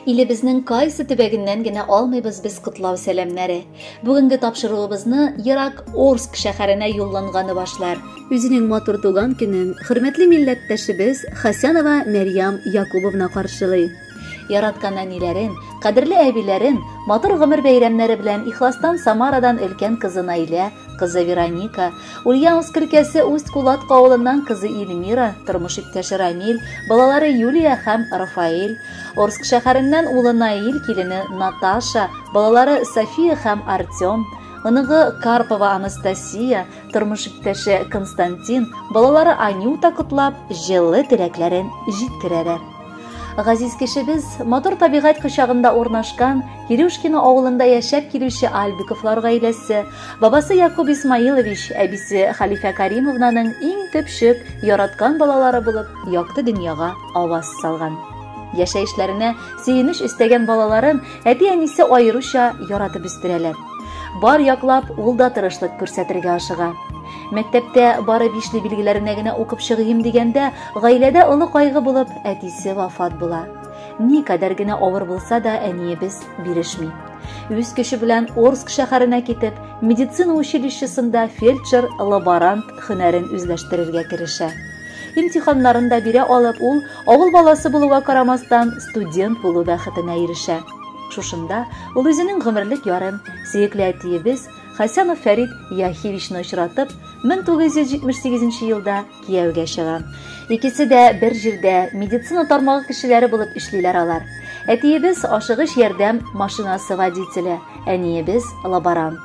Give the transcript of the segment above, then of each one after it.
Илебезнең кайсы төбәгеннән генә алмыйбыз без котлау сәламнәре. Бүгенге тапшыруыбызны ерак Орск шәһәренә юлланганы башлар. Үзенең матур туган көнен хөрмәтле милләттәшебез Хасянова Мәрьям Якубовна каршылый. Яраткан әниләрен, кадерле әбиләрен, матур гомер бәйрәмнәре белән ихластан Самарадан өлкән кызы Наилә, кызы Вероника, Ульяновск өлкәсе Усть-Кулатка авылыннан кызы Эльмира, тормыш иптәше Рамил, балалары Юлия һәм Рафаэль, Орск шәһәреннән улы Наил, килене Наташа, балалары София һәм Артем, оныгы Карпова Анастасия, тормыш иптәше Константин, балалары Анюта котлап, җылы теләкләрен җиткерәләр. Газиз кешебез матур табигать кочагында урнашкан Кирюшкино авылында яшәп килүче Альбиковлар гаиләсе, бабасы Якуб Исмаилович, әбисе Халифа Каримовнаның иң төпчек яраткан балалары булып, якты дөньяга аваз салган. Яшәешләренә сөенеш истәгән балаларын әти-әнисе аеруча яратып үстерәләр. Бар яклап ул да тырышлык күрсәтергә ашыга. Мәктәптә бары бишле билгеләренә генә укып чыгыйм дигәндә, гаиләдә олы кайгы булып, әтисе вафат була. Никадәр генә авыр булса да, әниебез бирешми. Үз көче белән Орск шәһәренә китеп, медицина училищесында фельдшер, лаборант һөнәрен үзләштерергә керешә. Имтиханнарын да бирә алып, ул авыл баласы булуга карамастан студент булу бәхетенә ирешә. Шушында ул үзенең гомерлек ярым, сөекле әтиебез Хасянов Фәрит Яхивичны очратып, 1978 елда кияүгә чыга. Икесе дә бер җирдә медицина тармагы кешеләре булып эшлиләр алар. Әтиебез ашыгыч ярдәм машинасы водителе, әниебез лаборант.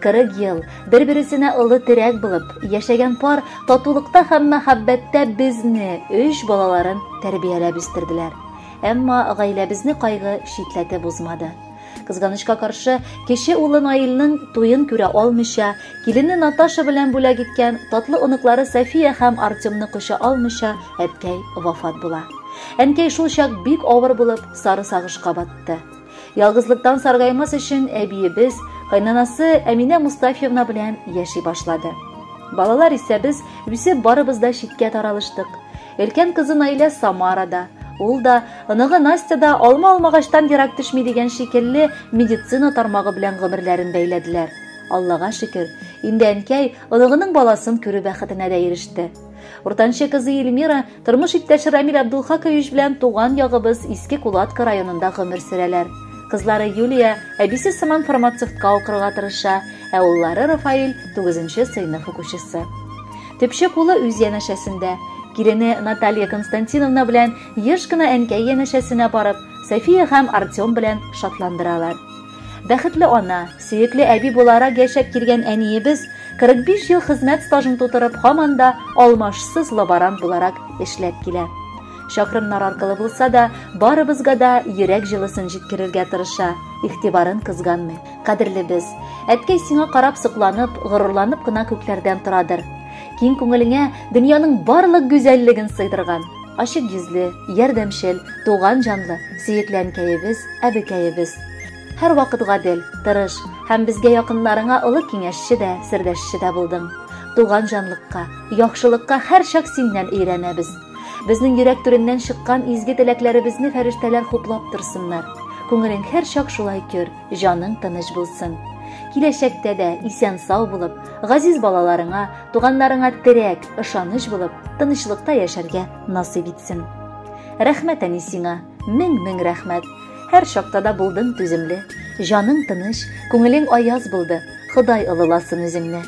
40 ел бер-берсенә олы терәк булып яшәгән пар татулыкта һәм мәхәббәттә безне, 3 балаларын тәрбияләп үстерделәр. Әмма гаиләбезне кайгы шитләтеп узмады. Кызганычка каршы, кеше улы Наилнең туен күрә алмыйча, килене Наташа белән бүләк иткән татлы оныклары София һәм Артемны коча алмыйча, әткәй вафат була. Әнкәй шул чак бик авыр булып, сары сагышка батты. Ялгызлыктан саргаймас өчен әбиебез, кайнанасы Әминә Мустафиевна белән яши башлады. Балалар исә без үсеп барыбыз да читкә таралыштык. Өлкән кызы Наилә Самарада, ул да, оныгы Настя да алма алмагаштан ерак төшми дигән шикелле медицина тармагы белән гомерләрен бәйләделәр. Аллага шөкер, инде әнкәй оныгының баласын күрү бәхетенә дә иреште. Уртанчы кызы Эльмира тормыш иптәше Рамил Абдулхакович белән туган ягыбыз Иске Кулатка районында гомер сөрәләр. Кызлары Юлия әбисе сыман фармацевтка укырга тырыша, ә уллары Рафаэль 9-нчы сыйныф укучысы. Төпчек улы үз янәшәсендә, килене Наталья Константиновна белән еш кына әнкәй янәшәсенә барып, София һәм Артем белән шатландыралар. Бәхетле ана, сөекле әби буларак яшәп килгән әниебез 45 ел хезмәт стажын тутырып, һаман да алмашсыз лаборант буларак эшләп килә. Шакрымнар аркылы булса да, барыбызга да йөрәк җылысын җиткерергә тырыша, игътибарын кызганмый. Кадерле без, әткәй сиңа карап сокланып, горурланып кына күкләрдән торадыр. Киң күңелеңә дөньяның барлык гүзәллеген сыйдырган, ачык йөзле, ярдәмчел, туган җанлы, сөекле әнкәебез, әбекәебез. Һәр вакыт гадел, тырыш һәм безгә якыннарыңа олы киңәшче дә, сердәшче дә булдың. Туган җанлыкка, яхшылыкка һәр чак синнән өйрәнәбез. Безнең йөрәк түреннән чыккан изге теләкләребезне фәрештәләр хуплап торсыннар. Күңелең һәр чак шулай көр, җаның тыныч булсын. Киләчәктә дә исән-сау булып, газиз балаларыңа, туганнарыңа терәк, ышаныч булып, тынычлыкта яшәргә насыйп итсен. Рәхмәт әни сиңа, мең рәхмәт. Һәр чакта да булдың түземле, җаның тыныч, күңелең аяз булды. Ходай ылыласын үзеңне.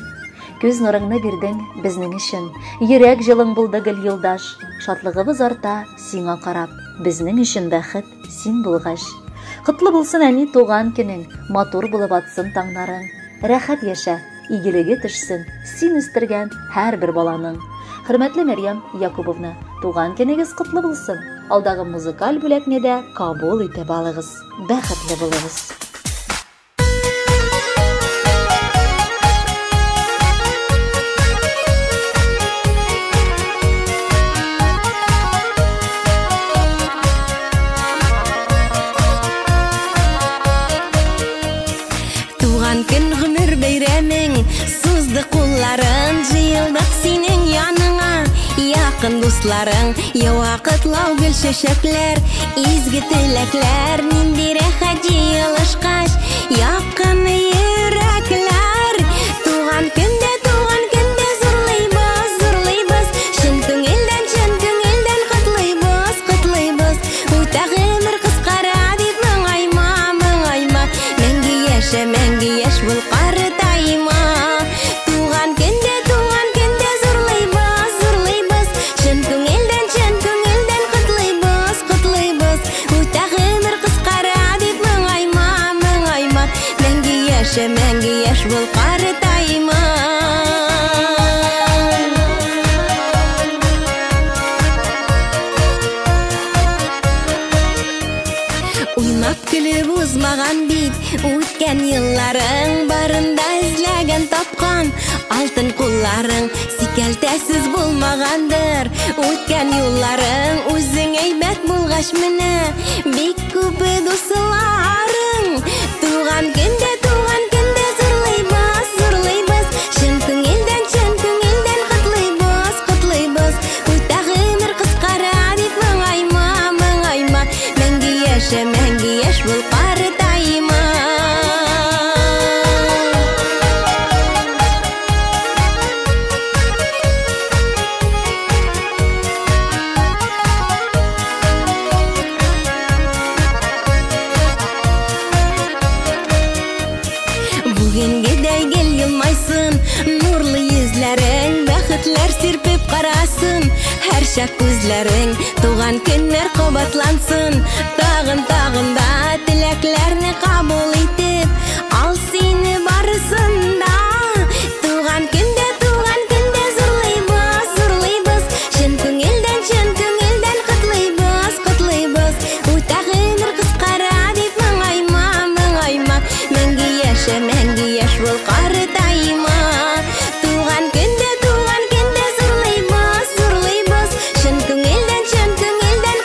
Күз нурыңны бирдең безнең өчен, йөрәк җылың булды гел юлдаш. Шатлыгыбыз арта сиңа карап, безнең өчен бәхет син булгач. Котлы булсын әни туган көнең, матур булып атсын таңнарың. Рәхәт яшә, игелеге төшсен, син үстергән һәрбер баланың. Хөрмәтле Мәрьям Якубовна, туган көнегез котлы булсын. Алдагы музыкаль бүләкне дә кабул итеп алыгыз. Бәхетле булыгыз. Көн гомер бәйрәмең, сузды кулларын, җыелдык синең яныңа. yakın dostlarың, ya vakıtlav gül şeşekler, izgi tilekler, nindire hacı yılışkaş, yakın yürekler. Tuğan günde zurlaybız, şın köngülden kutlaybız. Uytağı ömür kıskara dip müngayma, mengi yaş bul qarı dayma. Tuğan günde zurlaybız, şın köngülden kutlaybız. Uytağı ömür kıskara dip müngayma, mengi yaş bul qarı dayma. Uynap gülüp uzmagan bit, o'tgan yıllarың barında izlegen tapkan altın kullarың sikeltesiz bulmagandır. O'tgan yollarың o'zing aybat bulgaç mene bek ko'p dostlarың. Tuğan günde zurlaybız, şın köngülden kutlaybız. Uytağı ömür kıskara dip müngayma, mengi yaş bul qarı dayma. Bugüngüdey gel yılmaysın, nurlu yüzlerin bәхетләр sirpip qarasın. Her şak gözlerin tuğan günler qabatlansın. Tağın da tileklerini kabul etip al seni barısında. Tuğan günde zurlaybız, şın köngülden kutlaybız. Uytağı ömür kıskara dip müngayma, mengi yaş bul qarı dayma. Tuğan günde zurlaybız, şın köngülden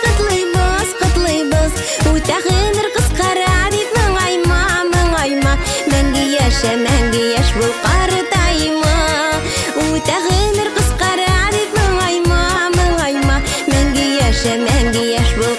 kutlaybız. Uytağı ömür kıskara dip müngayma, mengi yaş bul qarı dayma. Uytağı ömür kıskara dip müngayma, mengi yaş bul